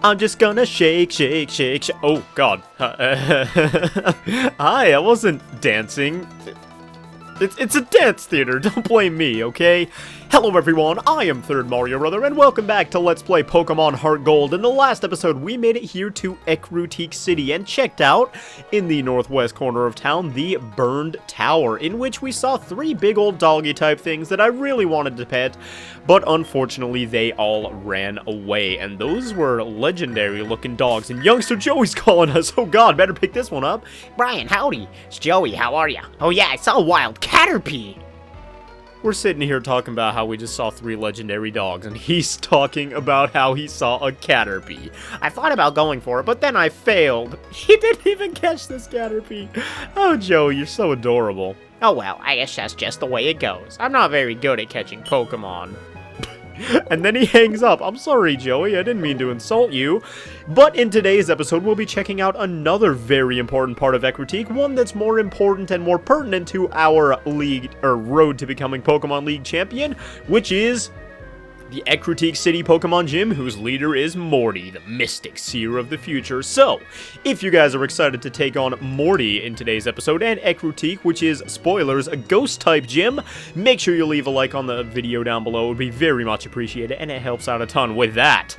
I'm just gonna shake, shake, shake, shake. Oh, God. Hi, I wasn't dancing. It's a dance theater, don't blame me, okay? Hello everyone, I am ThirdMarioBrother, and welcome back to Let's Play Pokemon HeartGold. In the last episode, we made it here to Ecruteak City and checked out, in the northwest corner of town, the Burned Tower, in which we saw 3 big old doggy-type things that I really wanted to pet, but unfortunately they all ran away, and those were legendary-looking dogs, and youngster Joey's calling us. Oh god, better pick this one up. Brian, howdy. It's Joey, how are ya? Oh yeah, I saw a wild Caterpie. We're sitting here talking about how we just saw 3 legendary dogs, and he's talking about how he saw a Caterpie. I thought about going for it, but then I failed. He didn't even catch this Caterpie. Oh, Joey, you're so adorable. Oh well, I guess that's just the way it goes. I'm not very good at catching Pokemon. And then he hangs up. I'm sorry, Joey, I didn't mean to insult you. But in today's episode, we'll be checking out another very important part of Ecruteak, one that's more important and more pertinent to our league, or road to becoming Pokemon League champion, which is the Ecruteak City Pokemon Gym, whose leader is Morty, the mystic seer of the future. So, if you guys are excited to take on Morty in today's episode, and Ecruteak, which is, spoilers, a ghost-type gym, make sure you leave a like on the video down below. It would be very much appreciated, and it helps out a ton. With that,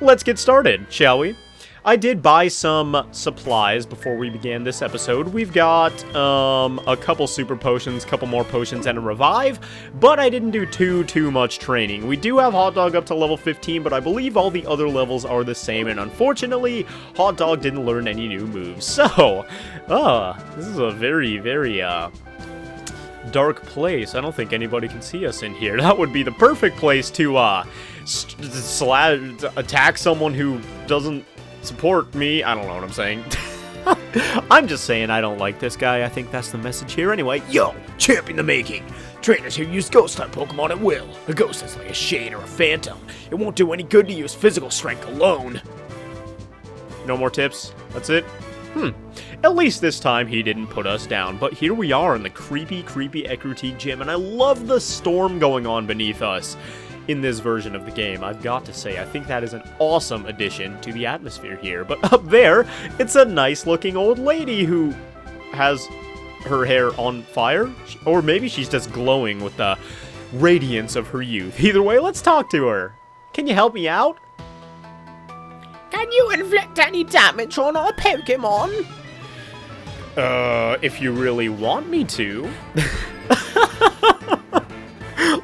let's get started, shall we? I did buy some supplies before we began this episode. We've got a couple super potions, couple more potions, and a revive, but I didn't do too much training. We do have Hot Dog up to level 15, but I believe all the other levels are the same, and unfortunately, Hot Dog didn't learn any new moves. So, this is a very dark place. I don't think anybody can see us in here. That would be the perfect place to attack someone who doesn't support me. I don't know what I'm saying. I'm just saying I don't like this guy. I think that's the message here anyway. Yo, champion the making. Trainers here use ghost-type Pokemon at will. A ghost is like a shade or a phantom. It won't do any good to use physical strength alone. No more tips? That's it? At least this time he didn't put us down. But here we are in the creepy Ecruteak gym, and I love the storm going on beneath us in this version of the game. I've got to say, I think that is an awesome addition to the atmosphere here. But up there, it's a nice-looking old lady who has her hair on fire, or maybe she's just glowing with the radiance of her youth. Either way, let's talk to her. Can you help me out? Can you inflict any damage on our Pokemon? If you really want me to.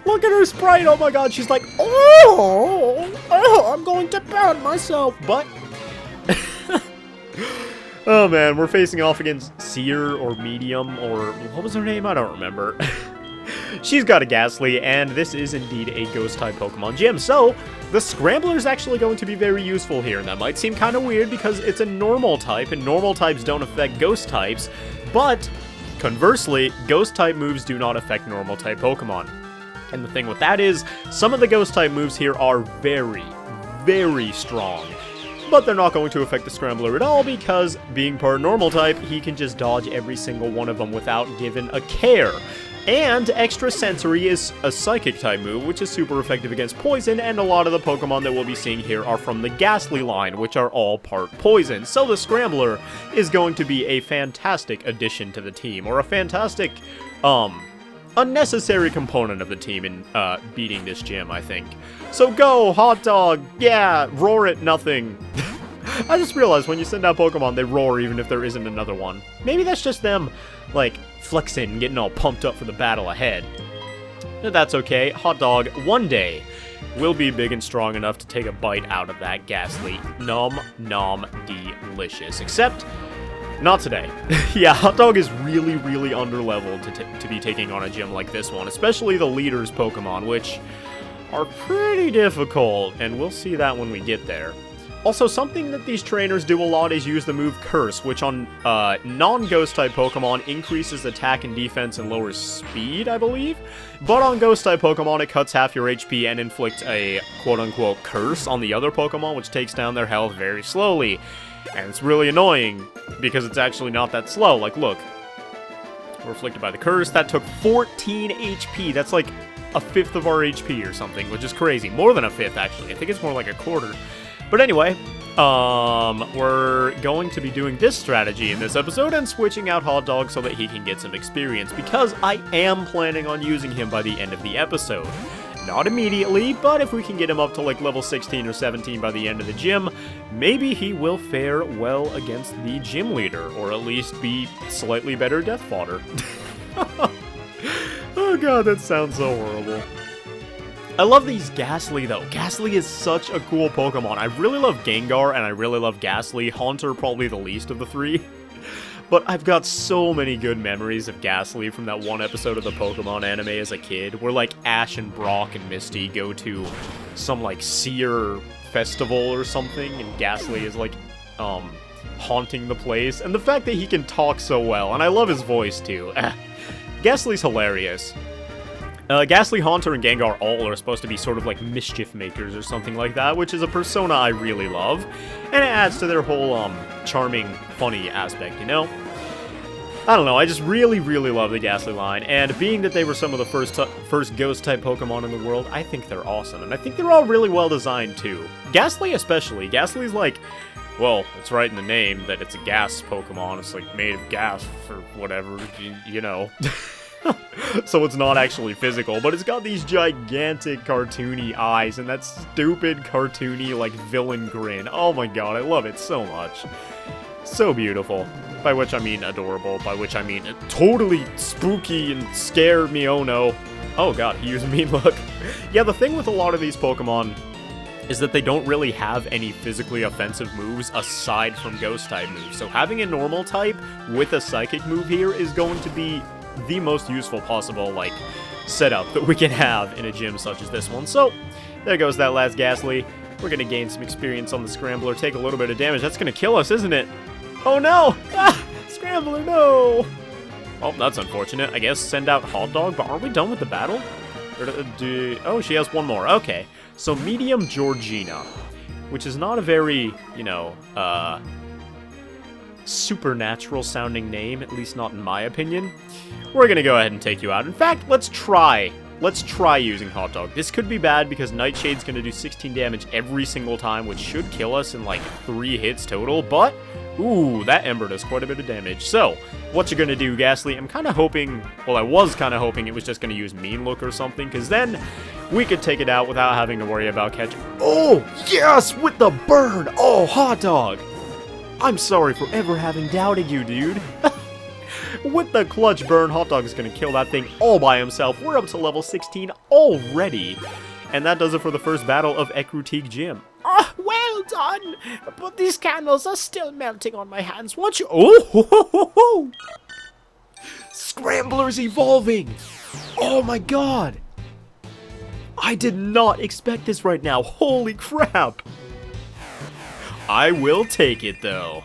Look at her sprite, oh my god, she's like, oh, I'm going to burn myself, but... Oh man, we're facing off against Seer, or Medium, or what was her name? I don't remember. She's got a Ghastly, and this is indeed a Ghost-type Pokemon gym, so the Scrambler is actually going to be very useful here, and that might seem kind of weird because it's a normal type, and normal types don't affect Ghost types, but conversely, Ghost-type moves do not affect normal-type Pokemon. And the thing with that is, some of the Ghost-type moves here are very strong. But they're not going to affect the Scrambler at all because, being part Normal-type, he can just dodge every single one of them without giving a care. And Extra Sensory is a Psychic-type move, which is super effective against Poison, and a lot of the Pokemon that we'll be seeing here are from the Ghastly line, which are all part Poison. So the Scrambler is going to be a fantastic addition to the team, or a fantastic, unnecessary component of the team in beating this gym, I think. So go, Hot Dog! Yeah, roar at nothing. I just realized when you send out Pokemon, they roar even if there isn't another one. Maybe that's just them, like, flexing and getting all pumped up for the battle ahead. But that's okay. Hot Dog, one day, will be big and strong enough to take a bite out of that Ghastly. Nom, nom, delicious. Except... not today. Yeah, Hot Dog is really underleveled to be taking on a gym like this one, especially the leader's Pokemon, which are pretty difficult, and we'll see that when we get there. Also, something that these trainers do a lot is use the move Curse, which on non-Ghost-type Pokemon increases attack and defense and lowers speed, I believe. But on Ghost-type Pokemon, it cuts half your HP and inflicts a quote-unquote curse on the other Pokemon, which takes down their health very slowly. And it's really annoying, because it's actually not that slow. Like, look. We're afflicted by the curse. That took 14 HP. That's like a fifth of our HP or something, which is crazy. More than a fifth, actually. I think it's more like a quarter. But anyway, We're going to be doing this strategy in this episode and switching out Hot Dog so that he can get some experience, because I am planning on using him by the end of the episode. Not immediately, but if we can get him up to like level 16 or 17 by the end of the gym, maybe he will fare well against the gym leader, or at least be slightly better death fodder. Oh god, that sounds so horrible. I love these Ghastly, though. Ghastly is such a cool Pokemon. I really love Gengar, and I really love Ghastly. Haunter, probably the least of the three. But I've got so many good memories of Ghastly from that one episode of the Pokemon anime as a kid, where, like, Ash and Brock and Misty go to some, like, seer festival or something, and Ghastly is, like, haunting the place. And the fact that he can talk so well, and I love his voice, too. Ghastly's hilarious. Ghastly, Haunter, and Gengar all are supposed to be sort of like mischief makers or something like that, which is a persona I really love, and it adds to their whole, charming, funny aspect, you know? I don't know, I just really, really love the Ghastly line, and being that they were some of the first Ghost-type Pokemon in the world, I think they're awesome, and I think they're all really well designed, too. Ghastly especially. Ghastly's like, well, it's right in the name that it's a gas Pokemon, it's like made of gas or whatever, you know. So it's not actually physical, but it's got these gigantic cartoony eyes and that stupid cartoony, like, villain grin. Oh my god, I love it so much. So beautiful. By which I mean adorable, by which I mean totally spooky and scare me, oh no. Oh god, he used a mean look. Yeah, the thing with a lot of these Pokemon is that they don't really have any physically offensive moves aside from Ghost-type moves. So having a normal type with a Psychic move here is going to be the most useful possible, like, setup that we can have in a gym such as this one. So, there goes that last Ghastly. We're gonna gain some experience on the Scrambler, take a little bit of damage. That's gonna kill us, isn't it? Oh no! Ah! Scrambler, no! Oh, that's unfortunate. I guess send out Hot Dog, but aren't we done with the battle? Oh, she has one more. Okay. So, Medium Georgina, which is not a very, you know, supernatural sounding name, at least not in my opinion. We're gonna go ahead and take you out. In fact, let's try using Hot Dog. This could be bad because Nightshade's gonna do 16 damage every single time, which should kill us in like 3 hits total, but ooh, that Ember does quite a bit of damage. So, what you're gonna do, Ghastly, I'm kinda hoping, well, I was kinda hoping it was just gonna use Mean Look or something, because then we could take it out without having to worry about catching. Oh, yes, with the burn! Oh, Hot Dog! I'm sorry for ever having doubted you, dude. With the clutch burn, Hot Dog is going to kill that thing all by himself. We're up to level 16 already. And that does it for the first battle of Ecruteak Gym. Oh, well done! But these candles are still melting on my hands. Won't you? Oh, ho, ho, ho, ho. Scrambler's evolving! Oh my god! I did not expect this right now. Holy crap! I will take it, though.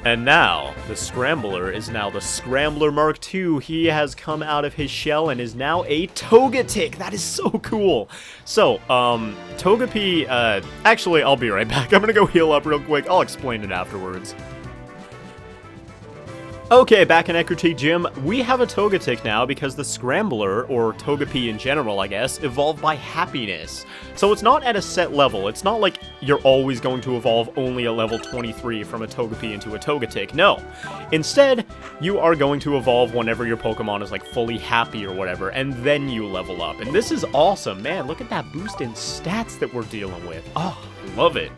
And now, the Scrambler is now the Scrambler Mark II. He has come out of his shell and is now a Togetic. That is so cool. So, Togepi, actually, I'll be right back. I'm gonna go heal up real quick. I'll explain it afterwards. Okay, back in Ecruteak Gym, we have a Togetic now because the Scrambler, or Togepi in general, I guess, evolved by happiness. So it's not at a set level. It's not like you're always going to evolve only at level 23 from a Togepi into a Togetic. No. Instead, you are going to evolve whenever your Pokemon is like fully happy or whatever, and then you level up. And this is awesome. Man, look at that boost in stats that we're dealing with. Oh, love it.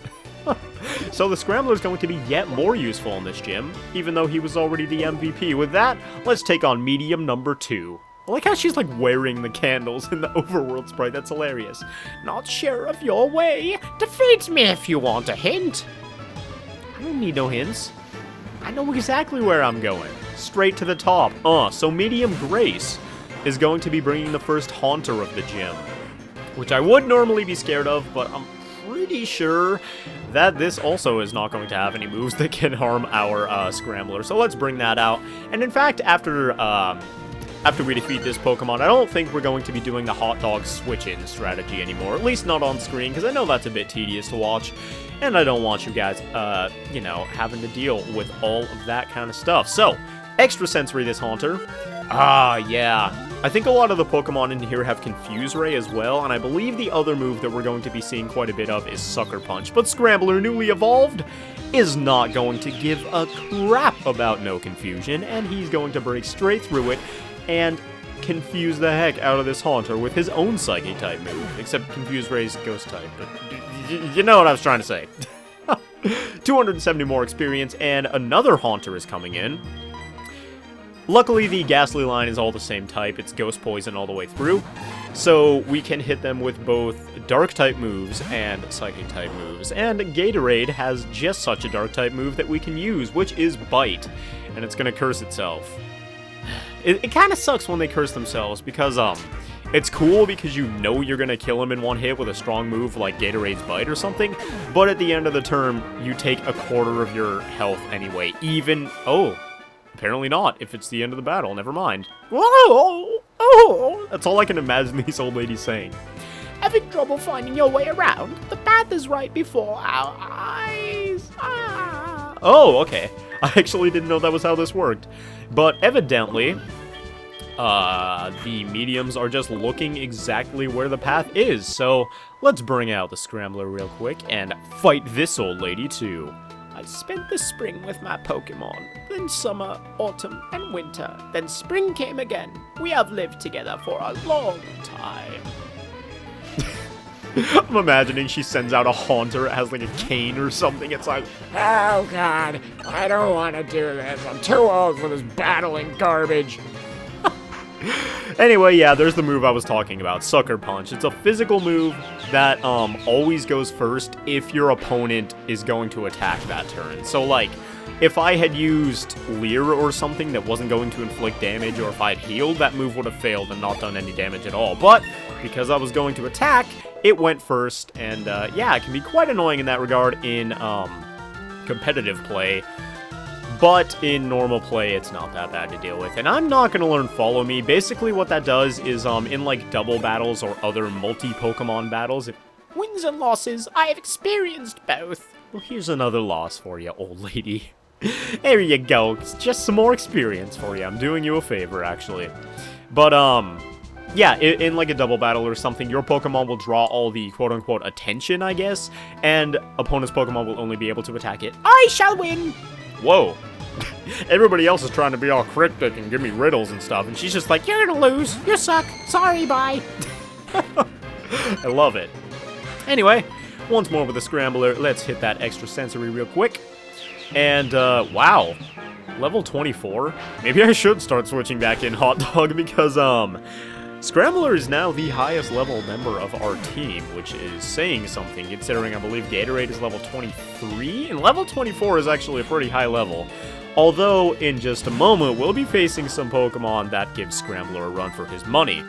So the Scrambler is going to be yet more useful in this gym, even though he was already the MVP. With that, let's take on Medium number 2. I like how she's like wearing the candles in the overworld sprite. That's hilarious. Not sure of your way. Defeat me if you want a hint. I don't need no hints. I know exactly where I'm going. Straight to the top. So Medium Grace is going to be bringing the first Haunter of the gym, which I would normally be scared of, but I'm pretty sure that this also is not going to have any moves that can harm our Scrambler. So let's bring that out. And in fact, after we defeat this Pokemon, I don't think we're going to be doing the Hot Dog switch-in strategy anymore. At least not on screen, because I know that's a bit tedious to watch. And I don't want you guys, you know, having to deal with all of that kind of stuff. So, Extra Sensory this Haunter. Ah, yeah. I think a lot of the Pokemon in here have Confuse Ray as well, and I believe the other move that we're going to be seeing quite a bit of is Sucker Punch. But Scrambler, newly evolved, is not going to give a crap about no confusion, and he's going to break straight through it and confuse the heck out of this Haunter with his own Psychic-type move. Except Confuse Ray's Ghost-type, but you know what I was trying to say. 270 more experience, and another Haunter is coming in. Luckily, the Ghastly line is all the same type. It's Ghost Poison all the way through. So we can hit them with both Dark-type moves and Psychic-type moves. And Gatorade has just such a Dark-type move that we can use, which is Bite. And it's going to curse itself. It kind of sucks when they curse themselves, because, it's cool because you know you're going to kill him in one hit with a strong move like Gatorade's Bite or something, but at the end of the turn, you take a quarter of your health anyway, even... Oh, apparently not, if it's the end of the battle, never mind. Whoa! Oh! That's all I can imagine these old ladies saying. Having trouble finding your way around? The path is right before our eyes. Ah! Oh, okay. I actually didn't know that was how this worked. But evidently... the mediums are just looking exactly where the path is, so let's bring out the Scrambler real quick and fight this old lady too. I spent the spring with my Pokemon, then summer, autumn, and winter, then spring came again. We have lived together for a long time. I'm imagining she sends out a Haunter, it has like a cane or something, it's like, Oh god, I don't want to do this. I'm too old for this battling garbage. Anyway, yeah, there's the move I was talking about, Sucker Punch. It's a physical move that always goes first if your opponent is going to attack that turn. So, like, if I had used Leer or something that wasn't going to inflict damage, or if I had healed, that move would have failed and not done any damage at all. But, because I was going to attack, it went first, and yeah, it can be quite annoying in that regard in competitive play. But in normal play, it's not that bad to deal with. And I'm not going to learn Follow Me. Basically, what that does is, in, like, double battles or other multi-Pokemon battles... Wins and losses, I have experienced both. Well, here's another loss for you, old lady. There you go. It's just some more experience for you. I'm doing you a favor, actually. But, yeah, in, like, a double battle or something, your Pokemon will draw all the quote-unquote attention, I guess, and opponent's Pokemon will only be able to attack it. I shall win! Whoa. Everybody else is trying to be all cryptic and give me riddles and stuff, and she's just like, You're gonna lose. You suck. Sorry, bye. I love it. Anyway, once more with the Scrambler, let's hit that extra sensory real quick. And, wow. Level 24? Maybe I should start switching back in Hot Dog because, Scrambler is now the highest level member of our team, which is saying something, considering I believe Gatorade is level 23, and level 24 is actually a pretty high level. Although, in just a moment, we'll be facing some Pokemon that give Scrambler a run for his money.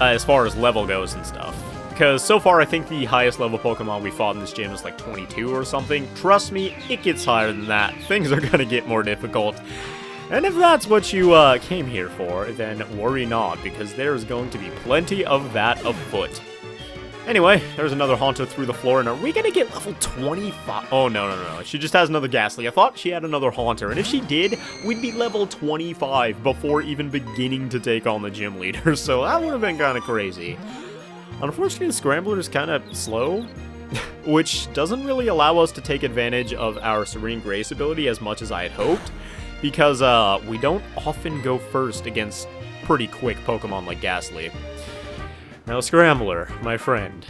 As far as level goes and stuff. Because so far, I think the highest level Pokemon we fought in this gym is like 22 or something. Trust me, it gets higher than that. Things are gonna get more difficult. And if that's what you came here for, then worry not, because there's going to be plenty of that afoot. Anyway, there's another Haunter through the floor, and are we gonna get level 25? Oh, no. She just has another Ghastly. I thought she had another Haunter, and if she did, we'd be level 25 before even beginning to take on the gym leader, so that would have been kind of crazy. Unfortunately, the Scrambler is kind of slow, which doesn't really allow us to take advantage of our Serene Grace ability as much as I had hoped, because we don't often go first against pretty quick Pokemon like Ghastly. Now, Scrambler, my friend,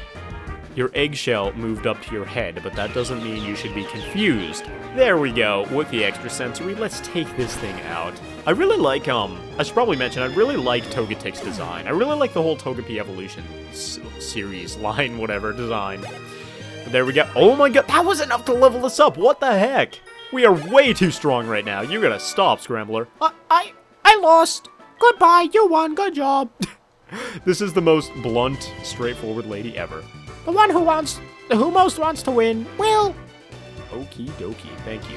your eggshell moved up to your head, but that doesn't mean you should be confused. There we go, with the extra sensory, let's take this thing out. I really like, I should probably mention, I really like Togetic's design. I really like the whole Togepi Evolution series, line, whatever, design. But there we go. Oh my god, that was enough to level us up, what the heck? We are way too strong right now, you gotta stop, Scrambler. I lost. Goodbye, you won, good job. This is the most blunt, straightforward lady ever. The one who most wants to win will. Okie dokie, thank you.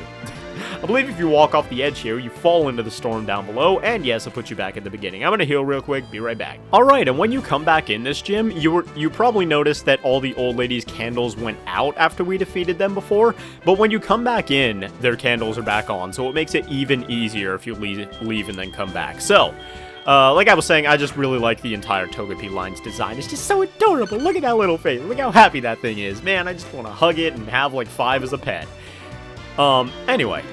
I believe if you walk off the edge here, you fall into the storm down below, and yes, I'll put you back at the beginning. I'm gonna heal real quick, be right back. Alright, and when you come back in this gym, you probably noticed that all the old ladies' candles went out after we defeated them before, but when you come back in, their candles are back on, so it makes it even easier if you leave and then come back. So, Like I was saying, I just really like the entire Togepi line's design. It's just so adorable. Look at that little face. Look how happy that thing is. Man, I just want to hug it and have like 5 as a pet. Anyway.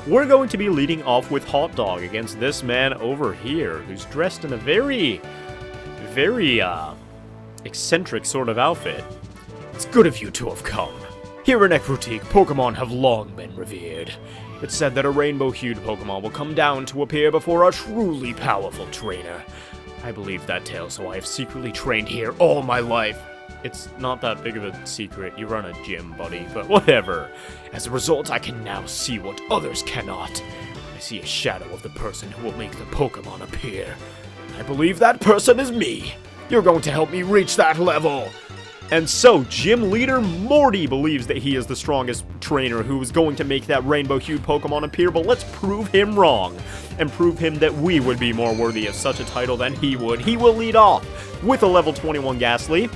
We're going to be leading off with Hot Dog against this man over here, who's dressed in a very, eccentric sort of outfit. It's good of you to have come. Here in Ecruteak, Pokemon have long been revered. It's said that a rainbow-hued Pokemon will come down to appear before a truly powerful trainer. I believe that tale, so I have secretly trained here all my life. It's not that big of a secret. You run a gym, buddy, but whatever. As a result, I can now see what others cannot. I see a shadow of the person who will make the Pokemon appear. I believe that person is me. You're going to help me reach that level. And so, gym leader Morty believes that he is the strongest trainer who is going to make that rainbow-hued Pokemon appear, but let's prove him wrong, and prove him that we would be more worthy of such a title than he would. He will lead off with a level 21 Ghastly,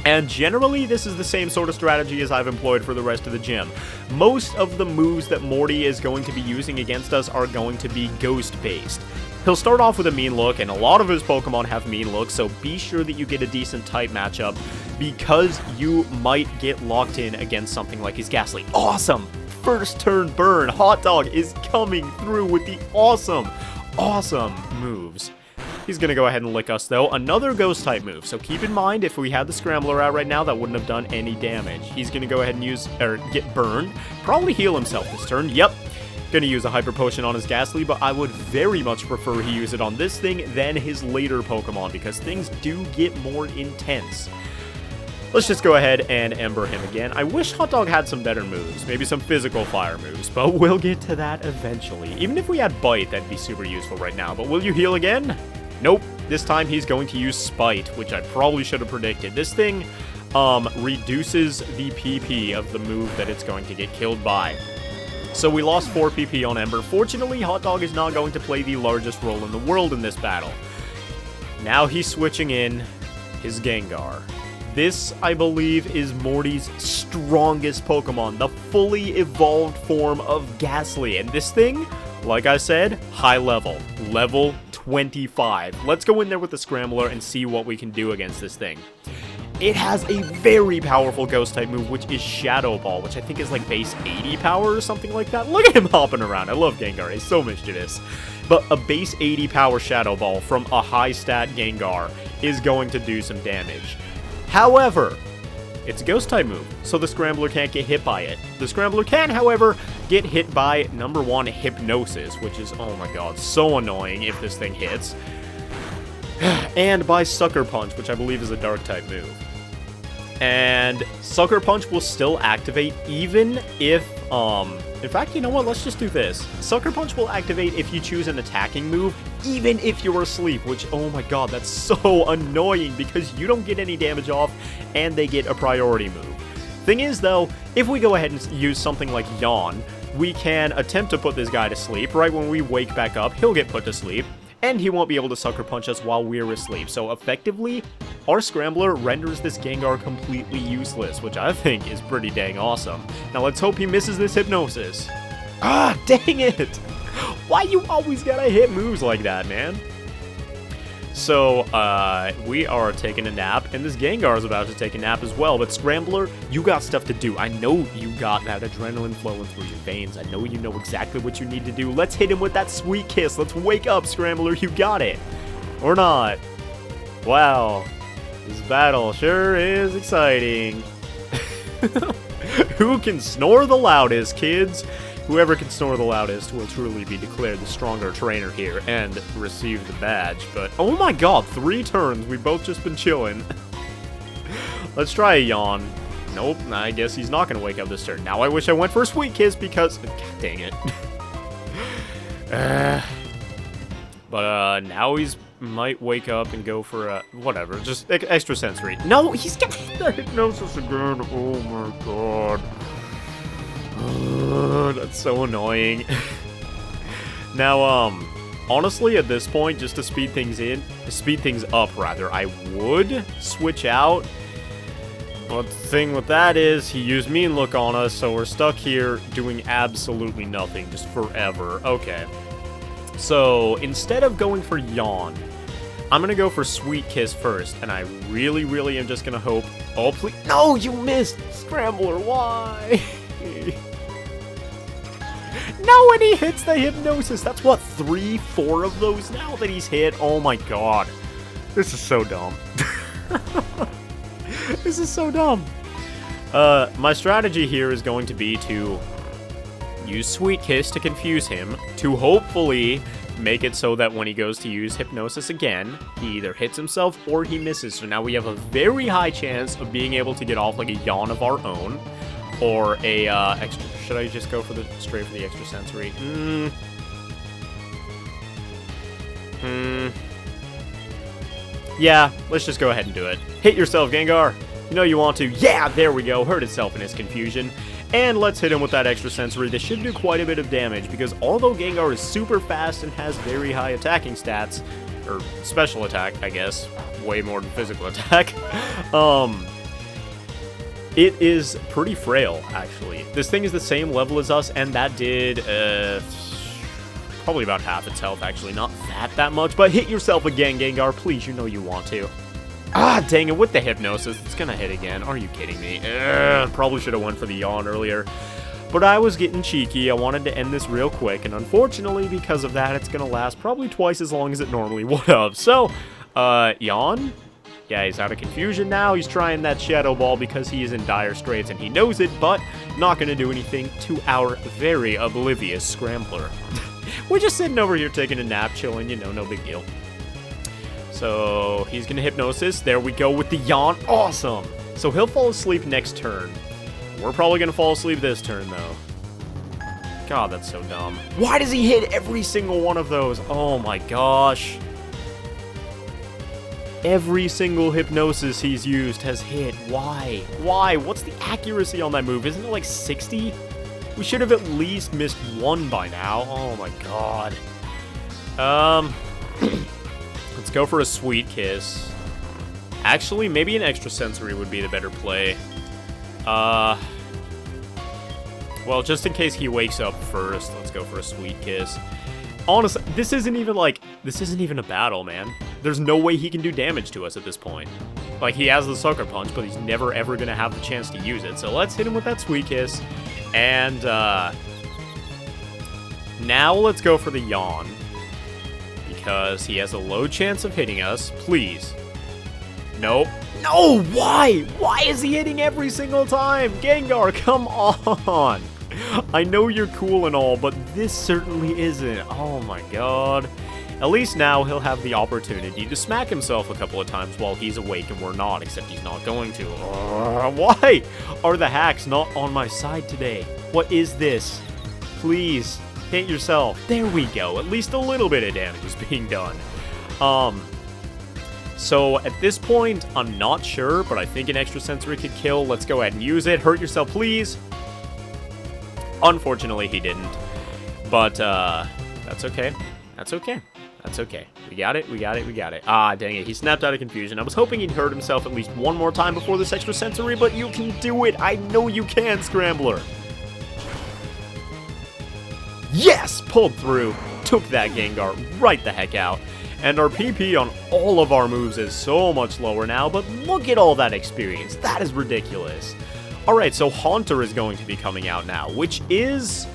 and generally, this is the same sort of strategy as I've employed for the rest of the gym. Most of the moves that Morty is going to be using against us are going to be ghost-based. He'll start off with a mean look, and a lot of his Pokemon have mean looks, so be sure that you get a decent type matchup, because you might get locked in against something like his Ghastly. Awesome! First turn burn. Hot Dog is coming through with the awesome moves. He's going to go ahead and lick us, though. Another Ghost-type move, so keep in mind, if we had the Scrambler out right now, that wouldn't have done any damage. He's going to go ahead and get burned. Probably heal himself this turn. Yep. Going to use a Hyper Potion on his Ghastly, but I would very much prefer he use it on this thing than his later Pokemon, because things do get more intense. Let's just go ahead and Ember him again. I wish Hot Dog had some better moves, maybe some physical fire moves, but we'll get to that eventually. Even if we had Bite, that'd be super useful right now, but will you heal again? Nope. This time he's going to use Spite, which I probably should have predicted. This thing reduces the PP of the move that it's going to get killed by. So we lost 4 PP on Ember. Fortunately, Hot Dog is not going to play the largest role in the world in this battle. Now he's switching in his Gengar. This, I believe, is Morty's strongest Pokemon, the fully evolved form of Ghastly. And this thing, like I said, high level. Level 25. Let's go in there with the Scrambler and see what we can do against this thing. It has a very powerful Ghost-type move, which is Shadow Ball, which I think is like base 80 power or something like that. Look at him hopping around. I love Gengar. He's so mischievous. But a base 80 power Shadow Ball from a high stat Gengar is going to do some damage. However, it's a Ghost-type move, so the Scrambler can't get hit by it. The Scrambler can, however, get hit by, number 1, Hypnosis, which is, oh my god, so annoying if this thing hits. And by Sucker Punch, which I believe is a Dark-type move. And Sucker Punch will still activate even if, in fact, you know what, let's just do this. Sucker Punch will activate if you choose an attacking move, even if you're asleep, which, oh my god, that's so annoying because you don't get any damage off and they get a priority move. Thing is, though, if we go ahead and use something like Yawn, we can attempt to put this guy to sleep. Right when we wake back up, he'll get put to sleep, and he won't be able to Sucker Punch us while we're asleep. So effectively, our Scrambler renders this Gengar completely useless, which I think is pretty dang awesome. Now let's hope he misses this Hypnosis. Ah, dang it! Why you always gotta hit moves like that, man? So, we are taking a nap, and this Gengar is about to take a nap as well, but Scrambler, you got stuff to do. I know you got that adrenaline flowing through your veins. I know you know exactly what you need to do. Let's hit him with that sweet kiss. Let's wake up, Scrambler. You got it. Or not. Wow. This battle sure is exciting. Who can snore the loudest, kids? Whoever can snore the loudest will truly be declared the stronger trainer here and receive the badge. But, oh my god, 3 turns. We've both just been chilling. Let's try a Yawn. Nope, I guess he's not going to wake up this turn. Now I wish I went for a Sweet Kiss because... God dang it. But now he's might wake up and go for a... Whatever, just extra sensory. No, he's got the Hypnosis again. Oh my god. That's so annoying. Now, honestly, at this point, just to speed things up, I would switch out. But the thing with that is, he used Mean Look on us, so we're stuck here doing absolutely nothing, just forever. Okay. So, instead of going for Yawn, I'm gonna go for Sweet Kiss first, and I really, really am just gonna hope... Oh, please... No, you missed! Scrambler, why? No, and he hits the Hypnosis! That's what, 3, 4 of those now that he's hit? Oh my god. This is so dumb. This is so dumb. My strategy here is going to be to use Sweet Kiss to confuse him, to hopefully make it so that when he goes to use Hypnosis again, he either hits himself or he misses. So now we have a very high chance of being able to get off like a Yawn of our own, or a extra. Should I just go for the straight for the extra sensory? Yeah, let's just go ahead and do it. Hit yourself, Gengar. You know you want to. Yeah, there we go. Hurt itself in his confusion. And let's hit him with that extra sensory. This should do quite a bit of damage, because although Gengar is super fast and has very high attacking stats, or special attack, I guess, way more than physical attack, it is pretty frail, actually. This thing is the same level as us, and that did, probably about half its health, actually. Not that much, but hit yourself again, Gengar. Please, you know you want to. Ah, dang it, with the Hypnosis, it's gonna hit again. Are you kidding me? Probably should have went for the Yawn earlier. But I was getting cheeky. I wanted to end this real quick, and unfortunately, because of that, it's gonna last probably twice as long as it normally would have. So, Yawn? Yeah, he's out of confusion now. He's trying that Shadow Ball because he is in dire straits, and he knows it, but not gonna do anything to our very oblivious Scrambler. We're just sitting over here taking a nap, chilling, you know, no big deal. So, he's gonna Hypnosis. There we go with the Yawn. Awesome! So he'll fall asleep next turn. We're probably gonna fall asleep this turn, though. God, that's so dumb. Why does he hit every single one of those? Oh my gosh. Every single Hypnosis he's used has hit. Why? Why? What's the accuracy on that move? Isn't it like 60? We should have at least missed one by now. Oh my god. Let's go for a Sweet Kiss. Actually, maybe an extra sensory would be the better play. Well, just in case he wakes up first, let's go for a Sweet Kiss. Honestly, this isn't even a battle, man. There's no way he can do damage to us at this point. Like, he has the Sucker Punch, but he's never ever gonna have the chance to use it. So let's hit him with that Sweet Kiss. And, now let's go for the Yawn. Because he has a low chance of hitting us. Please. Nope. No! Why? Why is he hitting every single time? Gengar, come on! I know you're cool and all, but this certainly isn't. Oh my god. At least now he'll have the opportunity to smack himself a couple of times while he's awake and we're not, except he's not going to. Why are the hacks not on my side today? What is this? Please, hit yourself. There we go. At least a little bit of damage is being done. So at this point, I'm not sure, but I think an extra sensory could kill. Let's go ahead and use it. Hurt yourself, please. Unfortunately, he didn't. But, that's okay. That's okay. That's okay. We got it, we got it, we got it. Ah, dang it. He snapped out of confusion. I was hoping he'd hurt himself at least one more time before this extra sensory, but you can do it. I know you can, Scrambler. Yes! Pulled through. Took that Gengar right the heck out. And our PP on all of our moves is so much lower now, but look at all that experience. That is ridiculous. Alright, so Haunter is going to be coming out now, which is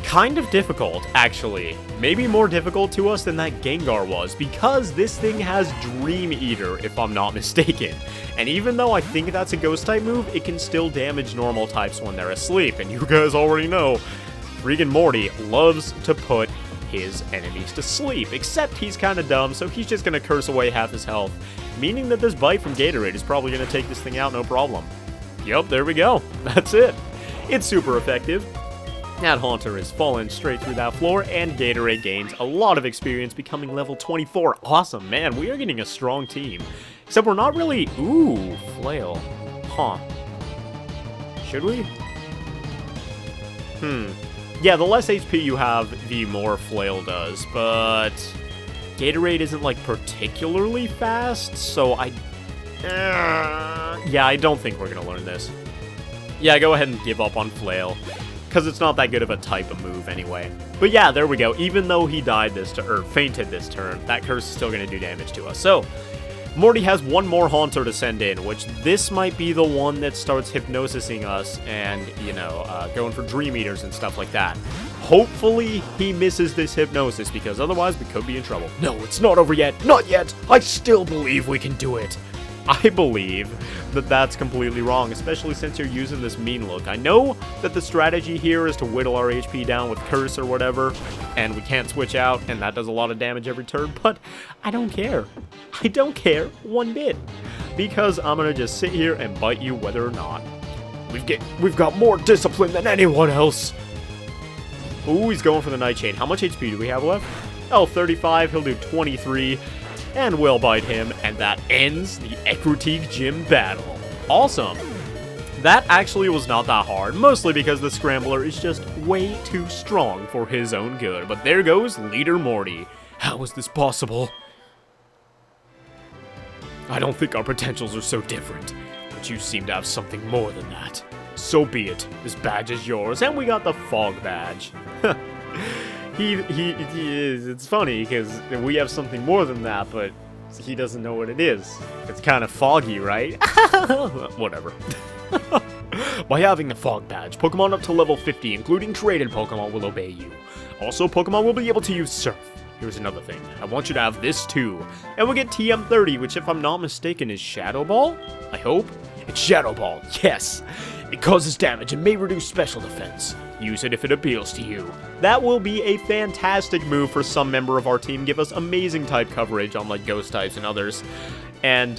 kind of difficult, actually. Maybe more difficult to us than that Gengar was, because this thing has Dream Eater, if I'm not mistaken. And even though I think that's a Ghost-type move, it can still damage normal types when they're asleep. And you guys already know, freaking Morty loves to put his enemies to sleep, except he's kind of dumb, so he's just going to curse away half his health, meaning that this bite from Gatorade is probably going to take this thing out no problem. Yep, there we go. That's it. It's super effective. That Haunter is falling straight through that floor, and Gatorade gains a lot of experience, becoming level 24. Awesome, man. We are getting a strong team. Except we're not really... Ooh, Flail. Huh. Should we? Yeah, the less HP you have, the more Flail does, but Gatorade isn't, like, particularly fast, so yeah, I don't think we're gonna learn this. Yeah, go ahead and give up on Flail. because it's not that good of a type of move anyway. But yeah, there we go. Even though he died this turn, or fainted this turn, that curse is still going to do damage to us. So, Morty has one more Haunter to send in, which this might be the one that starts hypnosising us and, you know, going for Dream Eaters and stuff like that. Hopefully, he misses this hypnosis, because otherwise we could be in trouble. No, it's not over yet. Not yet. I still believe we can do it. I believe that that's completely wrong, especially since you're using this mean look. I know that the strategy here is to whittle our HP down with Curse or whatever, and we can't switch out, and that does a lot of damage every turn, but I don't care. I don't care one bit, because I'm gonna just sit here and bite you whether or not. We've got more discipline than anyone else. Ooh, he's going for the Nightshade. How much HP do we have left? Oh, 35. He'll do 23. And we'll bite him, and that ends the Ecruteak gym battle. Awesome. That actually was not that hard, mostly because the Scrambler is just way too strong for his own good. But there goes Leader Morty. How is this possible? I don't think our potentials are so different, but you seem to have something more than that. So be it. This badge is yours, And we got the Fog Badge. He is. It's funny because we have something more than that, but he doesn't know what it is. It's kind of foggy, right? Whatever. By having the Fog Badge, Pokemon up to level 50, including traded Pokemon, will obey you. Also, Pokemon will be able to use Surf. Here's another thing. I want you to have this too. And we'll get TM30, which if I'm not mistaken is Shadow Ball? I hope. It's Shadow Ball, yes. It causes damage and may reduce special defense. Use it if it appeals to you. That will be a fantastic move for some member of our team. Give us amazing type coverage on like Ghost types and others. And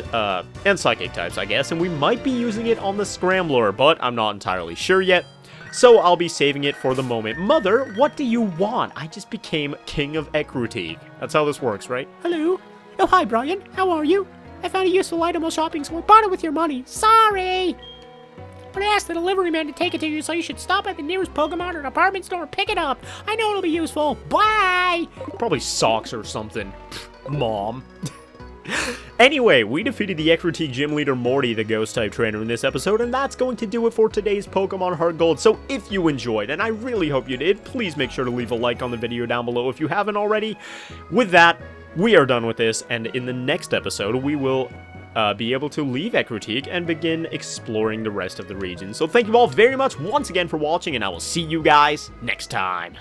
Psychic types, I guess. And we might be using it on the Scrambler, but I'm not entirely sure yet. So I'll be saving it for the moment. Mother, what do you want? I just became King of Ecruteak. That's how this works, right? Hello? Oh, hi, Brian. How are you? I found a useful item while shopping, so I bought it with your money. Sorry! But I asked the delivery man to take it to you, so you should stop at the nearest Pokemon or department store and pick it up. I know it'll be useful. Bye! Probably socks or something. Mom. Anyway, we defeated the Ecruteak gym leader Morty, the Ghost-type trainer, in this episode, and that's going to do it for today's Pokemon HeartGold. So if you enjoyed, and I really hope you did, please make sure to leave a like on the video down below if you haven't already. With that, we are done with this, and in the next episode, we will be able to leave Ecruteak and begin exploring the rest of the region. So thank you all very much once again for watching, and I will see you guys next time.